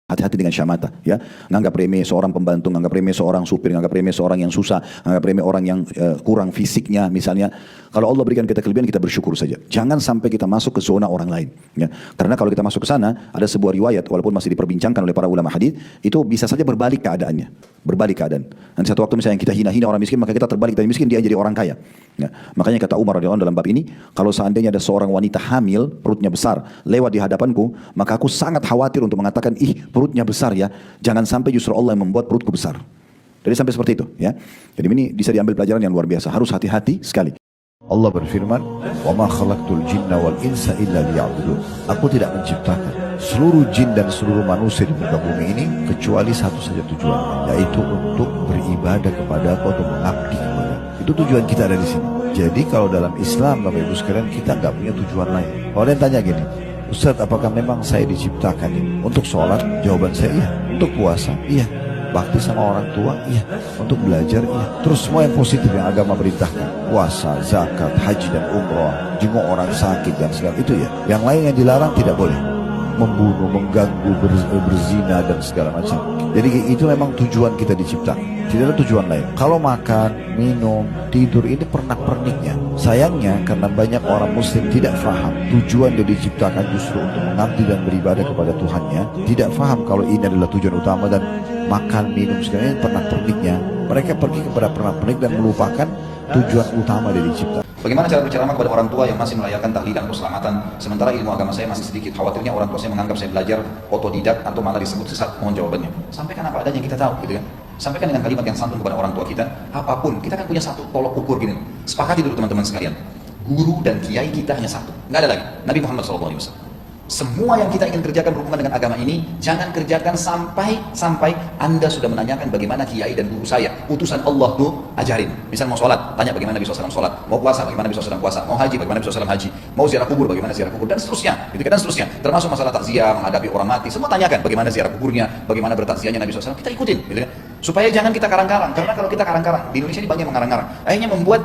Hati-hati dengan syamata, ya. Nganggap remeh seorang pembantu, nganggap remeh seorang supir, nganggap remeh seorang yang susah, nganggap remeh orang yang kurang fisiknya misalnya. Kalau Allah berikan kita kelebihan, kita bersyukur saja. Jangan sampai kita masuk ke zona orang lain, ya. Karena kalau kita masuk ke sana, ada sebuah riwayat walaupun masih diperbincangkan oleh para ulama hadis, itu bisa saja berbalik keadaannya. Berbalik keadaan. Nanti satu waktu misalnya kita hina-hina orang miskin, maka kita terbalik dari miskin, dia jadi orang kaya. Ya. Makanya kata Umar radhiyallahu anhu dalam bab ini, kalau seandainya ada seorang wanita hamil, perutnya besar, lewat di hadapanku, maka aku sangat khawatir untuk mengatakan, perutnya besar ya, jangan sampai justru Allah yang membuat perutku besar. Jadi sampai seperti itu, ya. Jadi ini bisa diambil pelajaran yang luar biasa, harus hati-hati sekali. Allah berfirman, "Wa ma khalaqtul jinna wal insa illa liya'budun." Aku tidak menciptakan seluruh jin dan seluruh manusia di muka bumi ini kecuali satu saja tujuan, yaitu untuk beribadah kepada Aku atau mengabdi kepada. Itu tujuan kita ada di sini. Jadi kalau dalam Islam, Bapak Ibu sekalian, kita nggak punya tujuan lain. Kalau ada yang tanya gini, "Ustaz, apakah memang saya diciptakan ini untuk sholat?" Jawaban saya iya. Untuk puasa? Iya. Bakti sama orang tua? Iya. Untuk belajar? Iya. Terus semua yang positif yang agama perintahkan, puasa, zakat, haji dan umroh, jenguk orang sakit dan segala itu ya. Yang lain yang dilarang tidak boleh. Membunuh, mengganggu, berzina dan segala macam. Jadi itu memang tujuan kita diciptakan. Tidak ada tujuan lain. Kalau makan, minum, tidur, ini pernak-perniknya. Sayangnya karena banyak orang muslim tidak faham tujuan dia diciptakan justru untuk mengabdi dan beribadah kepada Tuhannya. Tidak faham kalau ini adalah tujuan utama, dan makan, minum, segalanya pernak-perniknya. Mereka pergi kepada pernak-pernik dan melupakan tujuan utama dia diciptakan. Bagaimana cara berceramah kepada orang tua yang masih merayakan tahlilan atau selamatan, sementara ilmu agama saya masih sedikit? Khawatirnya orang tua saya menganggap saya belajar otodidak atau malah disebut sesat. Mohon jawabannya. Sampaikan apa adanya yang kita tahu, gitu kan? Sampaikan dengan kalimat yang santun kepada orang tua kita. Apapun, kita kan punya satu tolok ukur gini. Sepakati dulu teman-teman sekalian. Guru dan kiai kita hanya satu. Nggak ada lagi. Nabi Muhammad SAW. Semua yang kita ingin kerjakan berhubungan dengan agama ini, jangan kerjakan sampai Anda sudah menanyakan bagaimana kiai dan guru saya, utusan Allah tuh ajarin. Misal mau sholat, tanya bagaimana Nabi SAW sholat. Mau puasa, bagaimana Nabi SAW puasa. Mau haji, bagaimana Nabi SAW haji. Mau ziarah kubur, bagaimana ziarah kubur, dan seterusnya. Gitu kan, dan seterusnya. Termasuk masalah takziah, menghadapi orang mati, semua tanyakan bagaimana ziarah kuburnya, bagaimana bertakziahnya Nabi SAW. Kita ikutin, gitu kan. Supaya jangan kita karang-karang, karena kalau kita karang-karang, di Indonesia ini banyak yang mengarang-karang. Akhirnya membuat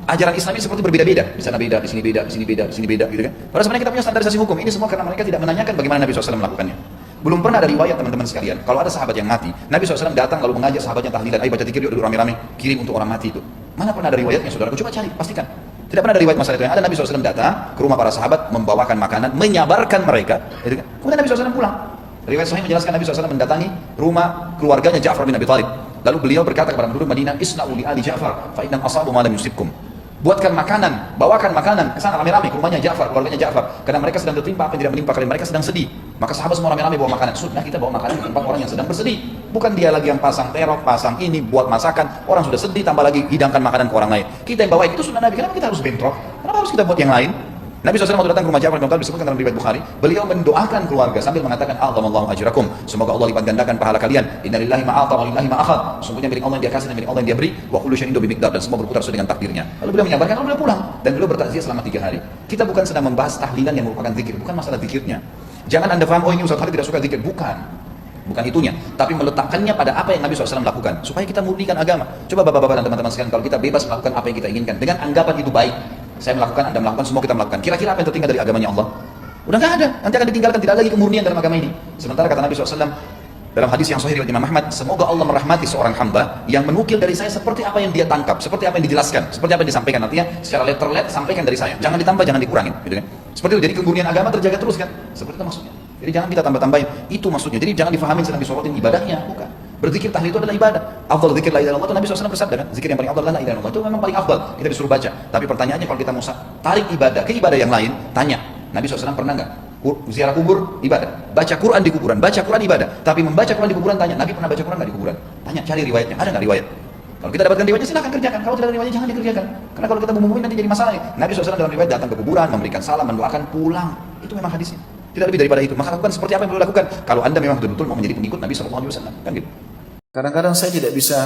ajaran Islam ini seperti berbeda-beda, di sana beda, di sini beda, di sini beda, di sini beda, gitu kan. Padahal sebenarnya kita punya standarisasi hukum. Ini semua karena mereka tidak menanyakan bagaimana Nabi SAW melakukannya. Belum pernah ada riwayat teman-teman sekalian, kalau ada sahabat yang mati, Nabi SAW datang lalu mengajak sahabatnya tahlilan, ayo baca zikir yuk, duduk rame-rame, kirim untuk orang mati itu. Mana pernah ada riwayatnya, saudaraku? Coba cari, pastikan. Tidak pernah ada riwayat masalah itu. Yang ada Nabi SAW datang ke rumah para sahabat, membawakan makanan, menyabarkan mereka, gitu kan. Kemudian Nabi SAW pulang. Riwayat sahih menjelaskan Nabi SAW mendatangi rumah keluarganya Ja'far bin Abi Thalib. Lalu beliau berkata kepada penduduk Madinah, "Isna'u li ali Ja'far, fa innam asabu ma lam yusibkum." Buatkan makanan, bawakan makanan ke sana rame-rame ke rumahnya Ja'far, keluarganya Ja'far, karena mereka sedang tertimpa apa yang tidak menimpa kalian, mereka sedang sedih. Maka sahabat semua rame-rame bawa makanan. Sunnah kita bawa makanan ke tempat orang yang sedang bersedih. Bukan dia lagi yang pasang terop, pasang ini, buat masakan. Orang sudah sedih, tambah lagi hidangkan makanan ke orang lain. Kita yang bawa itu sunnah Nabi. Kenapa kita harus bentrok? Kenapa harus kita buat yang lain? Nabi SAW waktu datang ke rumah Ja'far bin Abi Thalib, disebutkan dalam riwayat Bukhari, beliau mendoakan keluarga sambil mengatakan, "A'dhamallahu ajrakum." Semoga Allah lipat gandakan pahala kalian. Innalillahi ma a'ta wa lillahi ma akhadh. Sungguhnya milik Allah yang dia kasih dan milik Allah yang dia beri. Wa kullu syai'in bimiqdar, dan semua berputar sesuai dengan takdirnya. Lalu beliau menyabarkan, lalu beliau pulang dan beliau bertakziah selama 3 hari. Kita bukan sedang membahas tahlilan yang merupakan zikir, bukan masalah zikirnya. Jangan Anda paham, oh ini Ustaz Khalid tidak suka zikir. Bukan itunya, tapi meletakkannya pada apa yang Nabi SAW lakukan supaya kita murnikan agama. Coba bapak-bapak dan teman-teman sekalian, kalau kita bebas melakukan apa yang kita inginkan dengan anggapan itu baik, saya melakukan, Anda melakukan, semua kita melakukan, kira-kira apa yang tertinggal dari agamanya Allah? Udah nggak ada, nanti akan ditinggalkan, tidak ada lagi kemurnian dalam agama ini. Sementara kata Nabi SAW dalam hadis yang sahih riwayat Imam Ahmad, semoga Allah merahmati seorang hamba yang menukil dari saya seperti apa yang dia tangkap, seperti apa yang dijelaskan, seperti apa yang disampaikan. Artinya secara letter sampaikan dari saya, jangan ditambah, jangan dikurangin, gitu kan. Seperti itu, jadi kemurnian agama terjaga terus kan, seperti itu maksudnya. Jadi jangan kita tambah-tambahin, itu maksudnya. Jadi jangan difahamin sedang disorotin ibadahnya, bukan. Berzikir tahlil itu adalah ibadah. Afdal zikir la ilaha illallah, Nabi SAW bersabda kan, zikir yang paling afdal la ilaha illallah, itu memang paling afdal, kita disuruh baca. Tapi pertanyaannya, kalau kita mau tarik ibadah ke ibadah yang lain, tanya, Nabi SAW pernah nggak ziarah kubur ibadah, baca Quran di kuburan, baca Quran ibadah, tapi membaca Quran di kuburan tanya, Nabi pernah baca Quran nggak di kuburan? Tanya, cari riwayatnya, ada nggak riwayat? Kalau kita dapatkan riwayatnya silahkan kerjakan, kalau tidak ada riwayatnya jangan dikerjakan. Karena kalau kita ngomongin nanti jadi masalah. Nabi SAW dalam riwayat datang ke kuburan, memberikan salam, mendoakan, pulang. Itu memang hadisnya. Tidak lebih daripada itu. Maka lakukan seperti apa yang perlu lakukan. Kalau Anda memang betul-betul mau menjadi pengikut Nabi SAW, kan gitu. Kadang-kadang saya tidak bisa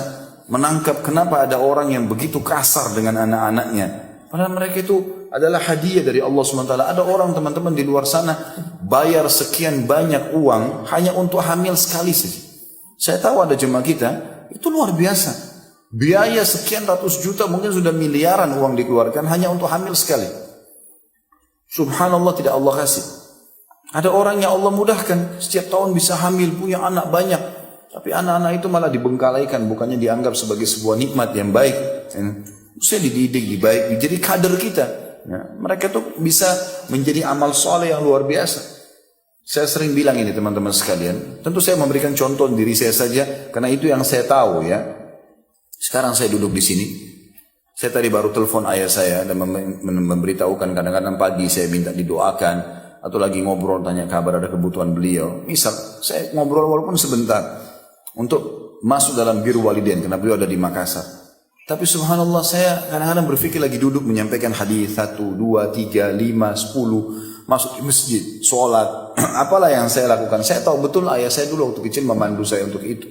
menangkap kenapa ada orang yang begitu kasar dengan anak-anaknya. Padahal mereka itu adalah hadiah dari Allah SWT. Ada orang teman-teman di luar sana bayar sekian banyak uang hanya untuk hamil sekali saja. Saya tahu ada jemaah kita, itu luar biasa. Biaya sekian ratus juta, mungkin sudah miliaran uang dikeluarkan hanya untuk hamil sekali. Subhanallah, tidak Allah kasih. Ada orang yang Allah mudahkan, setiap tahun bisa hamil, punya anak banyak. Tapi anak-anak itu malah dibengkalaikan, bukannya dianggap sebagai sebuah nikmat yang baik. Saya dididik, dibaik, jadi kader kita. Mereka tuh bisa menjadi amal soleh yang luar biasa. Saya sering bilang ini teman-teman sekalian. Tentu saya memberikan contoh diri saya saja, karena itu yang saya tahu ya. Sekarang saya duduk di sini. Saya tadi baru telepon ayah saya dan memberitahukan kadang-kadang pagi saya minta didoakan. Atau lagi ngobrol tanya kabar ada kebutuhan beliau. Misal saya ngobrol walaupun sebentar untuk masuk dalam biru walidain karena beliau ada di Makassar. Tapi subhanallah saya kadang-kadang berpikir lagi duduk menyampaikan hadis 1, 2, 3, 5, 10 masuk ke masjid, sholat, apalah yang saya lakukan. Saya tahu betul ayah saya dulu waktu kecil memandu saya untuk itu.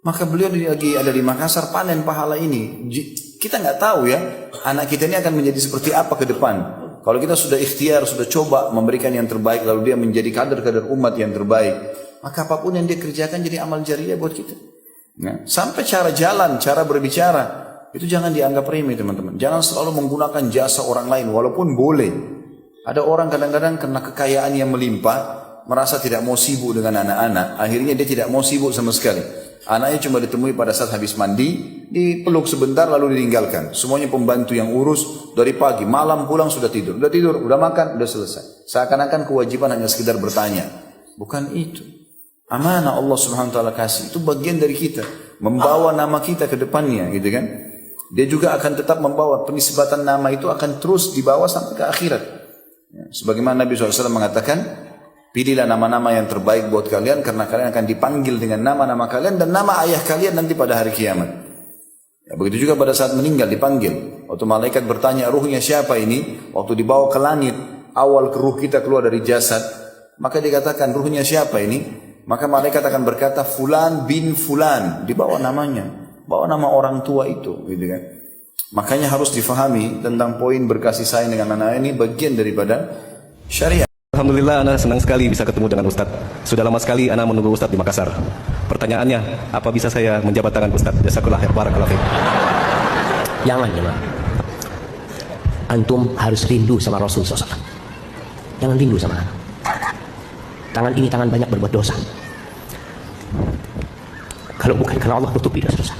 Maka beliau lagi ada di Makassar panen pahala ini. Kita nggak tahu ya anak kita ini akan menjadi seperti apa ke depan. Kalau kita sudah ikhtiar, sudah coba memberikan yang terbaik, lalu dia menjadi kader-kader umat yang terbaik, maka apapun yang dia kerjakan jadi amal jariah buat kita. Sampai cara jalan, cara berbicara, itu jangan dianggap remeh teman-teman. Jangan selalu menggunakan jasa orang lain, walaupun boleh. Ada orang kadang-kadang karena kekayaan yang melimpah, merasa tidak mau sibuk dengan anak-anak, akhirnya dia tidak mau sibuk sama sekali. Anaknya cuma ditemui pada saat habis mandi, dipeluk sebentar lalu ditinggalkan. Semuanya pembantu yang urus dari pagi, malam pulang sudah tidur. Udah makan, udah selesai. Seakan-akan kewajiban hanya sekedar bertanya. Bukan itu. Amanah Allah Subhanahu wa taala kasih, itu bagian dari kita, membawa nama kita ke depannya, gitu kan? Dia juga akan tetap membawa penisbatan nama itu akan terus dibawa sampai ke akhirat. Sebagaimana Nabi SAW mengatakan, pilihlah nama-nama yang terbaik buat kalian karena kalian akan dipanggil dengan nama-nama kalian dan nama ayah kalian nanti pada hari kiamat. Ya, begitu juga pada saat meninggal dipanggil. Waktu malaikat bertanya ruhnya siapa ini, waktu dibawa ke langit, awal ruh kita keluar dari jasad, maka dikatakan ruhnya siapa ini? Maka malaikat akan berkata fulan bin fulan, dibawa namanya, bawa nama orang tua itu, gitu kan? Makanya harus difahami tentang poin berkasih sayang dengan anak ini bagian daripada syariat. Alhamdulillah, Ana senang sekali bisa ketemu dengan Ustadz. Sudah lama sekali Ana menunggu Ustadz di Makassar. Pertanyaannya, apa bisa saya menjabat tangan Ustadz? Jazakallah khair, barakallahu fiik. Jangan, jemaah. Antum harus rindu sama Rasul SAW. Jangan rindu sama Ana. Tangan ini tangan banyak berbuat dosa. Kalau bukan karena Allah tutupi dosa-dosa.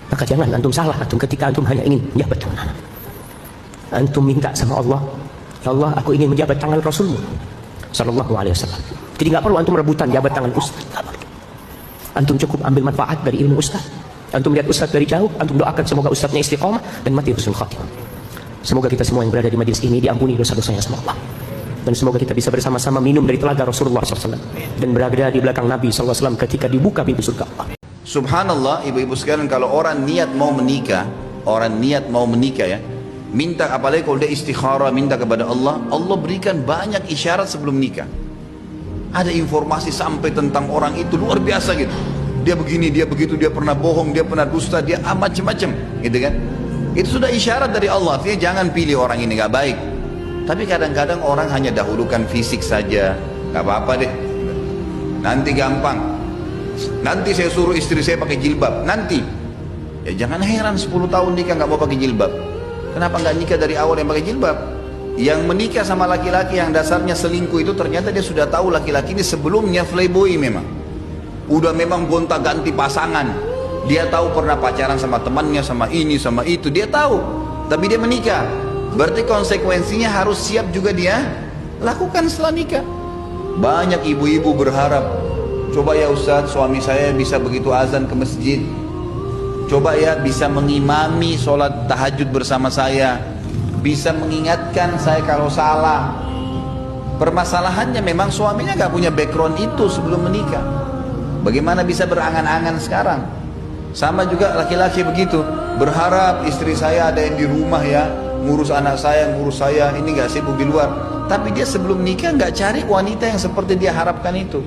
Maka jangan antum salah antum ketika antum hanya ingin menjabat tangan Ana. Antum minta sama Allah, ya Allah, aku ingin menjabat tangan Rasulmu Sallallahu Alaihi Wasallam. Jadi nggak perlu antum rebutan jabat tangan Ustaz. Antum cukup ambil manfaat dari ilmu Ustaz. Antum lihat Ustaz dari jauh, antum doakan semoga Ustaznya istiqomah dan mati husnul khatimah. Semoga kita semua yang berada di majlis ini diampuni dosa-dosanya sama Allah. Dan semoga kita bisa bersama-sama minum dari telaga Rasulullah SAW dan berada di belakang Nabi SAW ketika dibuka pintu surga Allah. Subhanallah, ibu-ibu sekalian, kalau orang niat mau menikah, ya, minta, apalagi kalau dia istikharah, minta kepada Allah, Allah berikan banyak isyarat sebelum nikah. Ada informasi sampai tentang orang itu luar biasa gitu. Dia begini, dia begitu, dia pernah bohong, dia pernah dusta, dia macam-macam, gitu kan? Itu sudah isyarat dari Allah. Artinya jangan pilih orang ini gak baik. Tapi kadang-kadang orang hanya dahulukan fisik saja, gak apa-apa deh. Nanti gampang. Nanti saya suruh istri saya pakai jilbab. Nanti. Ya jangan heran 10 tahun nikah gak mau pakai jilbab. Kenapa nggak nikah dari awal yang pakai jilbab? Yang menikah sama laki-laki yang dasarnya selingkuh itu ternyata dia sudah tahu laki-laki ini sebelumnya playboy memang. Udah memang gonta-ganti pasangan. Dia tahu pernah pacaran sama temannya, sama ini, sama itu. Dia tahu. Tapi dia menikah. Berarti konsekuensinya harus siap juga dia lakukan setelah nikah. Banyak ibu-ibu berharap, coba ya Ustadz, suami saya bisa begitu azan ke masjid. Coba ya bisa mengimami sholat tahajud bersama saya, bisa mengingatkan saya kalau salah. Permasalahannya memang suaminya gak punya background itu sebelum menikah. Bagaimana bisa berangan-angan sekarang? Sama juga laki-laki begitu, berharap istri saya ada yang di rumah ya, ngurus anak saya, ngurus saya, ini gak sibuk di luar. Tapi dia sebelum nikah gak cari wanita yang seperti dia harapkan itu.